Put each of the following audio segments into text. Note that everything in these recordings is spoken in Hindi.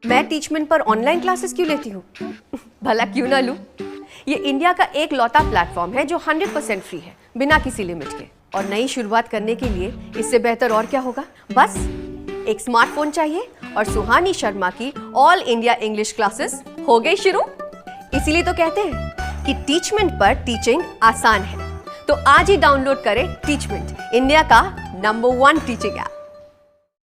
मैं टीचमेंट पर ऑनलाइन क्लासेस क्यों लेती हूँ? भला क्यों ना लूं? ये इंडिया का एक लौता प्लेटफॉर्म है जो 100% फ्री है, बिना किसी लिमिट के। और नई शुरुआत करने के लिए इससे बेहतर और क्या होगा? बस एक स्मार्टफोन चाहिए और सुहानी शर्मा की ऑल इंडिया इंग्लिश क्लासेस हो गई शुरू। इसीलिए तो कहते हैं कि टीचमेंट पर टीचिंग आसान है। तो आज ही डाउनलोड करें टीचमेंट, इंडिया का नंबर 1 टीचिंग ऐप।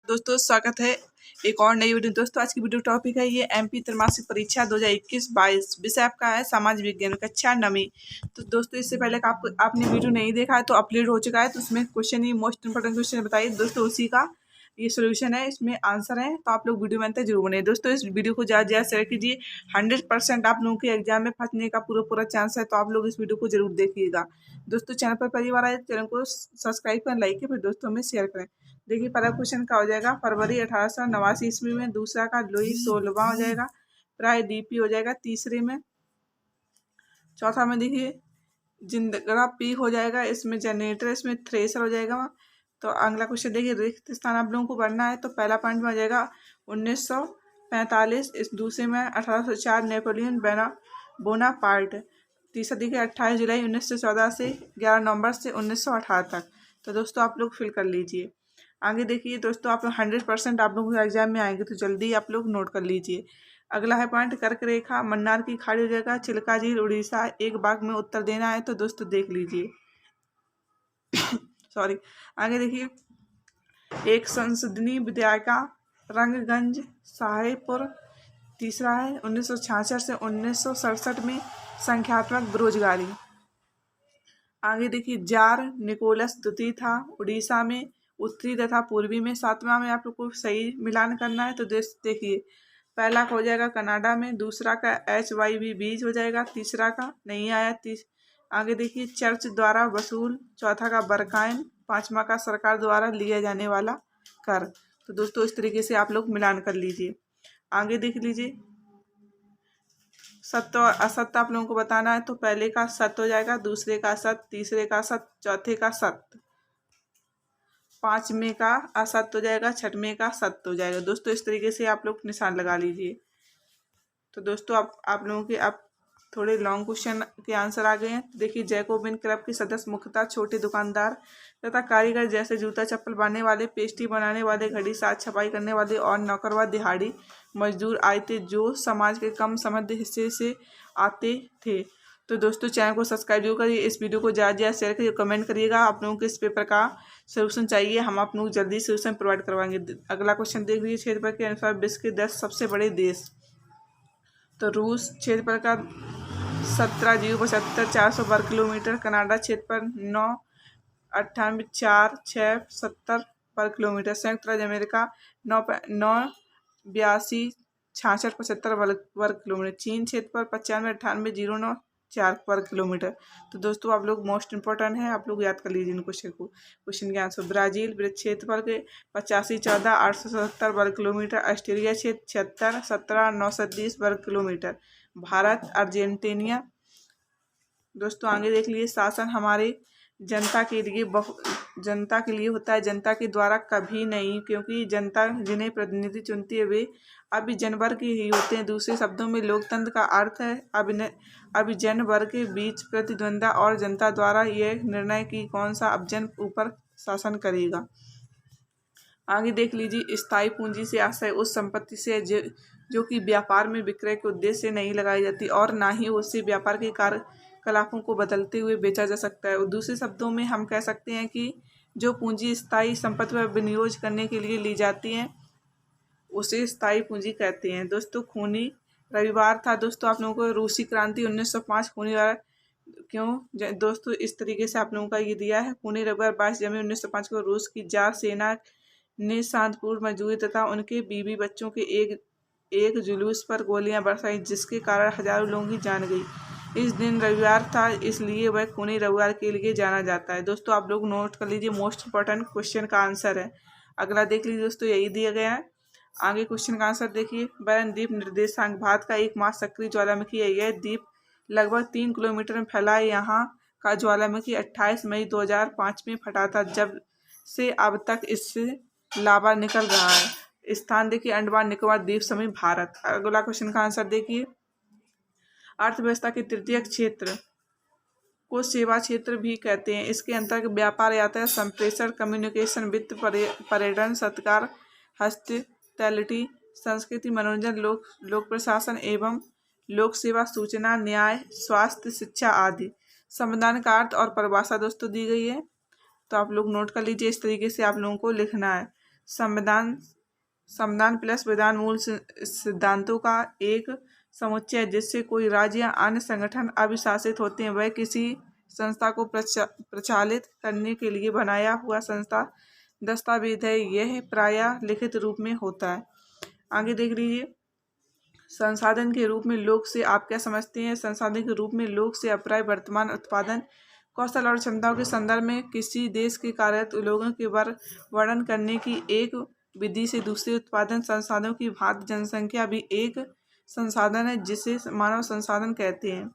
दोस्तों स्वागत है एक और नई वीडियो। दोस्तों आज की वीडियो टॉपिक है ये एमपी त्रैमासिक परीक्षा 2021-22 विषय आपका है समाज विज्ञान कक्षा 9वीं। तो दोस्तों इससे पहले का आपने वीडियो नहीं देखा है तो अपलोड हो चुका है, तो उसमें क्वेश्चन ही मोस्ट इंपोर्टेंट क्वेश्चन बताइए दोस्तों, उसी का ये सोल्यूशन है, इसमें आंसर है। तो आप लोग वीडियो में अंत तक जरूर बने दोस्तों। इस वीडियो को ज़्यादा ज़्यादा शेयर कीजिए। 100% आप लोगों के एग्जाम में फंसने का पूरा चांस है, तो आप लोग इस वीडियो को जरूर देखिएगा दोस्तों। चैनल पर पहली बार आए तो चैनल को सब्सक्राइब करें, लाइक करें, फिर दोस्तों में शेयर करें। देखिए पहला क्वेश्चन क्या हो जाएगा, फरवरी 1889 ईस्वी में। दूसरा का लुई 16वां हो जाएगा, प्राय डीपी हो जाएगा तीसरे में। चौथा में देखिए जिंदगड़ा पी हो जाएगा, इसमें जनरेटर, इसमें थ्रेसर हो जाएगा। तो अगला क्वेश्चन देखिए रिक्त स्थान आप लोगों को भरना है, तो पहला पॉइंट में हो जाएगा 1945, इस दूसरे में 1804 नेपोलियन बोनापार्ट। तीसरा देखिए 28 जुलाई 1914 से 11 नवंबर से 1918 तक। तो दोस्तों आप लोग फिल कर लीजिए। आगे देखिए दोस्तों, आप लोग 100% आप लोग एग्जाम में आएंगे, तो जल्दी आप लोग नोट कर लीजिए। अगला है पॉइंट कर्क रेखा मन्नार की खाड़ी हो जाएगा, चिल्का झील उड़ीसा, एक बाग में उत्तर देना है, तो दोस्तों देख लीजिए। सॉरी। आगे देखिए एक संसदीय विधायिका रंगगंज साहेबपुर। तीसरा है 1966 से 1967 में संख्यात्मक बेरोजगारी। आगे देखिए जार निकोलस द्वितीय था उड़ीसा में, उत्तरी तथा पूर्वी में। सातवां में आप लोग को सही मिलान करना है, तो देखिए पहला का हो जाएगा कनाडा में, दूसरा का HYV बीज हो जाएगा, तीसरा का नहीं आया। आगे देखिए चर्च द्वारा वसूल, चौथा का बरकाइन, पांचवा का सरकार द्वारा लिया जाने वाला कर। तो दोस्तों इस तरीके से आप लोग मिलान कर लीजिए। आगे देख लीजिए सत्य और असत्य आप लोगों को बताना है, तो पहले का सत्य हो जाएगा, दूसरे का सत्य, तीसरे का सत्य, चौथे का सत्य, पांचवें का असत्य हो जाएगा, छठवें का सत्य हो जाएगा। दोस्तों इस तरीके से आप लोग निशान लगा लीजिए। तो दोस्तों आप लोगों के आप थोड़े लॉन्ग क्वेश्चन के आंसर आ गए हैं। देखिए जैकोबिन क्लब के सदस्य मुख्यतः छोटे दुकानदार तथा कारीगर जैसे जूता चप्पल बनाने वाले, पेस्ट्री बनाने वाले, घड़ी साज छपाई करने वाले और नौकर व दिहाड़ी मजदूर आए थे, जो समाज के कम समृद्ध हिस्से से आते थे। तो दोस्तों चैनल को सब्सक्राइब जरूर करिए, इस वीडियो को ज़्यादा ज़्यादा शेयर करिए, कमेंट करिएगा आप लोगों को इस पेपर का सोल्यूशन चाहिए, हम आप लोग जल्दी सोल्यूशन प्रोवाइड करवाएंगे। अगला क्वेश्चन देख लीजिए क्षेत्रफल के अनुसार विश्व के 10 सबसे बड़े देश। तो रूस क्षेत्रफल का 17,075 400 वर्ग किलोमीटर, कनाडा क्षेत्रफल 9,98,4,670 वर्ग किलोमीटर, संयुक्त राज्य अमेरिका 9,82,66,75 वर्ग किलोमीटर, चीन क्षेत्रफल 95,98,094 वर्ग किलोमीटर। तो दोस्तों आप लोग मोस्ट इंपॉर्टेंट है, आप लोग याद कर लीजिए इन क्वेश्चन को। क्वेश्चन के आंसर ब्राजील क्षेत्रफल के 85,14,877 वर्ग किलोमीटर, ऑस्ट्रेलिया क्षेत्र 76,17,930 वर्ग किलोमीटर, भारत अर्जेंटीना। दोस्तों आगे देख लीजिए शासन हमारे जनता के लिए जनता के लिए होता है, जनता के द्वारा कभी नहीं, क्योंकि जनता जिन्हें प्रतिनिधि चुनती है वे अभिजन वर्ग ही होते हैं। दूसरे शब्दों में लोकतंत्र का अर्थ है अभिजन वर्ग के बीच प्रतिद्वंद्विता और जनता द्वारा यह निर्णय कि कौन सा अभिजन ऊपर शासन करेगा। आगे देख लीजिए स्थायी पूंजी से आशय उस संपत्ति से जो कि व्यापार में विक्रय के उद्देश्य से नहीं लगाई जाती और ना ही उससे व्यापार के कार्यकलापों को बदलते हुए बेचा जा सकता है। और दूसरे शब्दों में हम कह सकते हैं कि जो पूंजी स्थायी संपत्ति पर विनियोग करने के लिए ली जाती है उसे स्थायी पूंजी कहते हैं। दोस्तों खूनी रविवार था दोस्तों, आप लोगों को रूसी क्रांति 1905 खूनी रविवार क्यों दोस्तों इस तरीके से आप लोगों का ये दिया है। खूनी रविवार 22 जनवरी 1905 को रूस की जार सेना ने शांतिपूर्ण मजदूरी तथा उनके बीवी बच्चों के एक जुलूस पर गोलियां बरसाई, जिसके कारण हजारों लोगों की जान गई। इस दिन रविवार था, इसलिए वह खूनी रविवार के लिए जाना जाता है। दोस्तों आप लोग नोट कर लीजिए, मोस्ट इंपॉर्टेंट क्वेश्चन का आंसर है। अगला देख लीजिए दोस्तों, यही दिया गया है। आगे क्वेश्चन का आंसर देखिए, बैरन द्वीप निर्देशांक भारत का एकमात्र सक्रिय ज्वालामुखी है। यह द्वीप लगभग 3 किलोमीटर में फैला है। यहाँ का ज्वालामुखी 28 मई 2005 में फटा था, जब से अब तक इससे लावा निकल रहा है। स्थान देखिए अंडमान निकोबार द्वीप समूह भारत। अगला क्वेश्चन का आंसर देखिए, अर्थव्यवस्था के तृतीय क्षेत्र को सेवा क्षेत्र भी कहते हैं। इसके अंतर्गत व्यापार, यातायात, संप्रेषण, कम्युनिकेशन, वित्त, पर्यटन, सत्कार, हॉस्पिटैलिटी, संस्कृति, मनोरंजन, लोक प्रशासन एवं लोक सेवा, सूचना, न्याय, स्वास्थ्य, शिक्षा आदि। संविधान का अर्थ और परिभाषा दोस्तों दी गई है, तो आप लोग नोट कर लीजिए। इस तरीके से आप लोगों को लिखना है। संविधान प्लस विधान मूल सिद्धांतों का एक समुच्चय है जिससे कोई राज्य या अन्य संगठन अभिशासित होते हैं। वह किसी संस्था को प्रचालित करने के लिए बनाया हुआ संस्था दस्तावेज है। यह प्रायः लिखित रूप में होता है। आगे देख लीजिए, संसाधन के रूप में लोक से आप क्या समझते हैं? संसाधन के रूप में लोक से अभिप्राय वर्तमान उत्पादन कौशल और क्षमताओं के संदर्भ में किसी देश के कार्यरत लोगों के वर्णन करने की एक विधि से दूसरे उत्पादन संसाधनों की भांति जनसंख्या भी एक संसाधन है जिसे मानव संसाधन कहते हैं।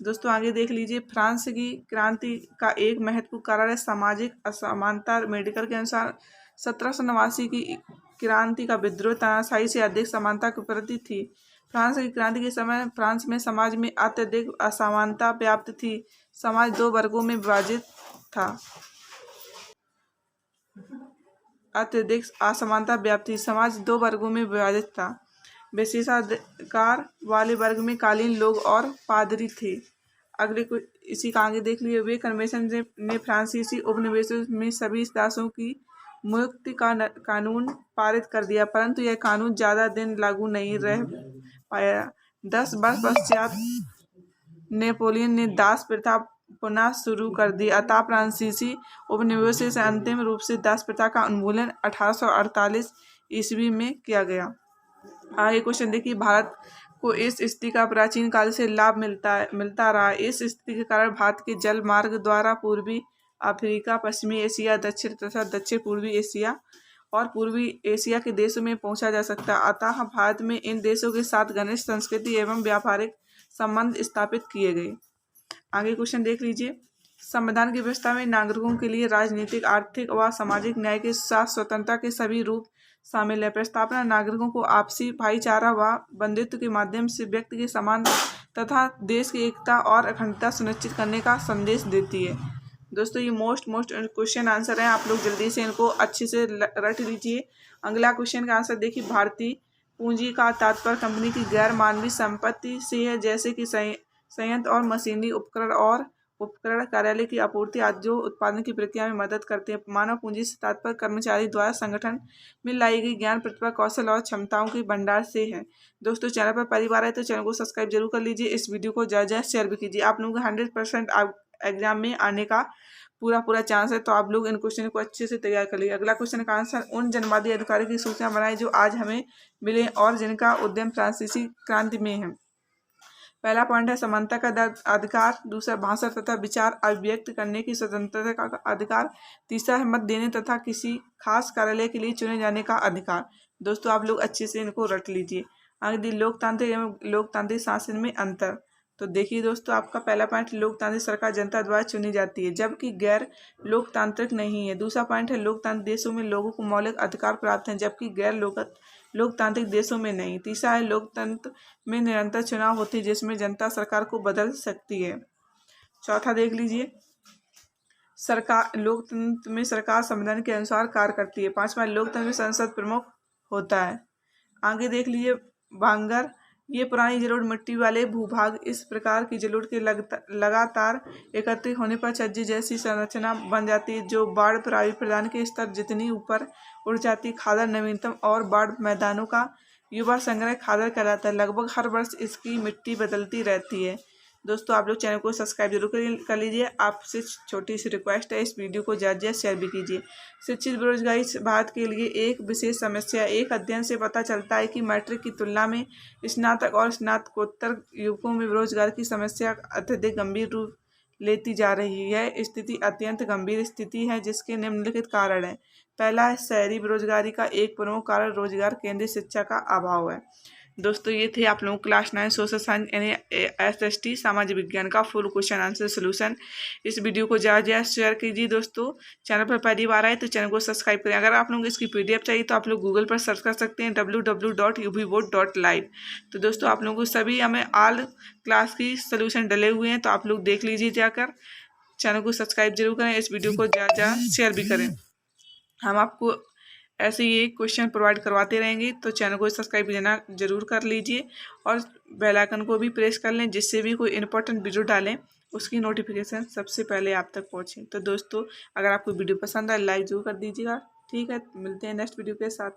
दोस्तों आगे देख लीजिए, फ्रांस की क्रांति का एक महत्वपूर्ण कारण है सामाजिक असमानता। मेडिकल के अनुसार 1789 की क्रांति का विद्रोह तानाशाही से अधिक समानता के प्रति थी। फ्रांस की क्रांति के समय फ्रांस में समाज में अत्यधिक असमानता व्याप्त थी। समाज दो वर्गों में विभाजित था। अत्यधिक असमानता व्याप्त थी। समाज दो वर्गों में विभाजित था। विशेषाधिकार वाले वर्ग में कालीन लोग और पादरी थे। अगले को इसी का आगे देख लिए, वे कन्वेंशन ने फ्रांसीसी उपनिवेशों में सभी दासों की मुक्ति का कानून पारित कर दिया, परंतु यह कानून ज़्यादा दिन लागू नहीं रह पाया। 10 वर्ष पश्चात नेपोलियन ने दास प्रथा पुनः शुरू कर दी, अतः फ्रांसीसी उपनिवेशों से अंतिम रूप से दास प्रथा का उन्मूलन 1848 ईस्वी में किया गया। आगे क्वेश्चन देखिए, भारत को इस स्थिति का प्राचीन काल से लाभ मिलता रहा। इस स्थिति के कारण भारत के जल मार्ग द्वारा पूर्वी अफ्रीका, पश्चिमी एशिया, दक्षिण तथा दक्षिण पूर्वी एशिया और पूर्वी एशिया के देशों में पहुंचा जा सकता है। अतः भारत में इन देशों के साथ घनिष्ठ संस्कृति एवं व्यापारिक संबंध स्थापित किए गए। आगे क्वेश्चन देख लीजिए, संविधान की व्यवस्था में नागरिकों के लिए राजनीतिक, आर्थिक व सामाजिक न्याय के साथ स्वतंत्रता के सभी रूप शामिल है। प्रस्तावना नागरिकों को आपसी भाईचारा व बंधुत्व के माध्यम से व्यक्ति के समान तथा देश की एकता और अखंडता सुनिश्चित करने का संदेश देती है। दोस्तों ये मोस्ट क्वेश्चन आंसर है, आप लोग जल्दी से इनको अच्छे से रट लीजिए। अगला क्वेश्चन का आंसर देखिए, भारतीय पूंजी का तात्पर्य कंपनी की गैर मानवीय संपत्ति से है, जैसे कि संयंत्र और मशीनरी, उपकरण, कार्यालय की आपूर्ति आदि जो उत्पादन की प्रक्रिया में मदद करते हैं। मानव पूंजी से तात्पर्य कर्मचारी द्वारा संगठन में लाई गई ज्ञान, प्रतिभा, कौशल और क्षमताओं के भंडार से है। दोस्तों चैनल पर पहली बार है तो चैनल को सब्सक्राइब जरूर कर लीजिए। इस वीडियो को ज़्यादा शेयर भी कीजिए। आप लोगों को 100% एग्जाम में आने का पूरा चांस है, तो आप लोग इन क्वेश्चन को अच्छे से तैयार कर लीजिए। अगला क्वेश्चन का आंसर, उन जनवादी अधिकारियों की सूचना बनाए जो आज हमें मिले और जिनका उद्यम फ्रांसीसी क्रांति में है। पहला पॉइंट है समानता का अधिकार, दूसरा भाषा तथा विचार अभिव्यक्त करने की स्वतंत्रता का अधिकार, तीसरा है मत देने तथा किसी खास कार्यालय के लिए चुने जाने का अधिकार। दोस्तों आप लोग अच्छे से इनको रट लीजिए। आगे लोकतांत्रिक एवं लोकतांत्रिक शासन में अंतर, तो देखिए दोस्तों आपका पहला पॉइंट, लोकतांत्रिक सरकार जनता द्वारा चुनी जाती है जबकि गैर लोकतांत्रिक नहीं है। दूसरा पॉइंट है लोकतांत्रिक देशों में लोगों को मौलिक अधिकार प्राप्त हैं जबकि गैर लोकतांत्रिक देशों में नहीं। तीसरा है लोकतंत्र में निरंतर चुनाव होती है जिसमें जनता सरकार को बदल सकती है। चौथा देख लीजिए, लोकतंत्र में सरकार संविधान के अनुसार कार्य करती है। पांचवा, लोकतंत्र में संसद प्रमुख होता है। आगे देख लीजिए, भांगर, ये पुरानी जलोढ़ मिट्टी वाले भूभाग, इस प्रकार की जलोढ़ के लगातार एकत्रित होने पर छज्जे जैसी संरचना बन जाती है जो बाढ़ प्रदान के स्तर जितनी ऊपर उड़ जाती। खादर नवीनतम और बाढ़ मैदानों का युवा संग्रह खादर कहलाता है। लगभग हर वर्ष इसकी मिट्टी बदलती रहती है। दोस्तों आप लोग चैनल को सब्सक्राइब जरूर कर लीजिए। आपसे छोटी सी रिक्वेस्ट है, इस वीडियो को ज़्यादा शेयर भी कीजिए। शिक्षित बेरोजगारी भारत के लिए एक विशेष समस्या है। एक अध्ययन से पता चलता है कि मैट्रिक की तुलना में स्नातक और स्नातकोत्तर युवकों में बेरोजगारी की समस्या अत्यधिक गंभीर रूप लेती जा रही है। यह स्थिति अत्यंत गंभीर स्थिति है जिसके निम्नलिखित कारण है। पहला है शहरी बेरोजगारी का एक प्रमुख कारण रोजगार केंद्रित शिक्षा का अभाव है। दोस्तों ये थे आप लोगों को क्लास 9 सोशल साइंस यानी SST सामाजिक विज्ञान का फुल क्वेश्चन आंसर सोल्यूशन। इस वीडियो को ज़्यादा ज़्यादा शेयर कीजिए दोस्तों। चैनल पर पहली बार आए तो चैनल को सब्सक्राइब करें। अगर आप लोग इसकी PDF चाहिए तो आप लोग गूगल पर सर्च कर सकते हैं www.ubboard.live। तो दोस्तों आप लोगों को सभी हमें ऑल क्लास की सोल्यूशन डले हुए हैं, तो आप लोग देख लीजिए जाकर। चैनल को सब्सक्राइब जरूर करें, इस वीडियो को ज़्यादा ज़्यादा शेयर भी करें। हम आपको ऐसे ही क्वेश्चन प्रोवाइड करवाते रहेंगे, तो चैनल को सब्सक्राइब लेना जरूर कर लीजिए और बेल आइकन को भी प्रेस कर लें, जिससे भी कोई इंपॉर्टेंट वीडियो डालें उसकी नोटिफिकेशन सबसे पहले आप तक पहुंचे। तो दोस्तों अगर आपको वीडियो पसंद आए लाइक जरूर कर दीजिएगा। ठीक है, मिलते हैं नेक्स्ट वीडियो के साथ।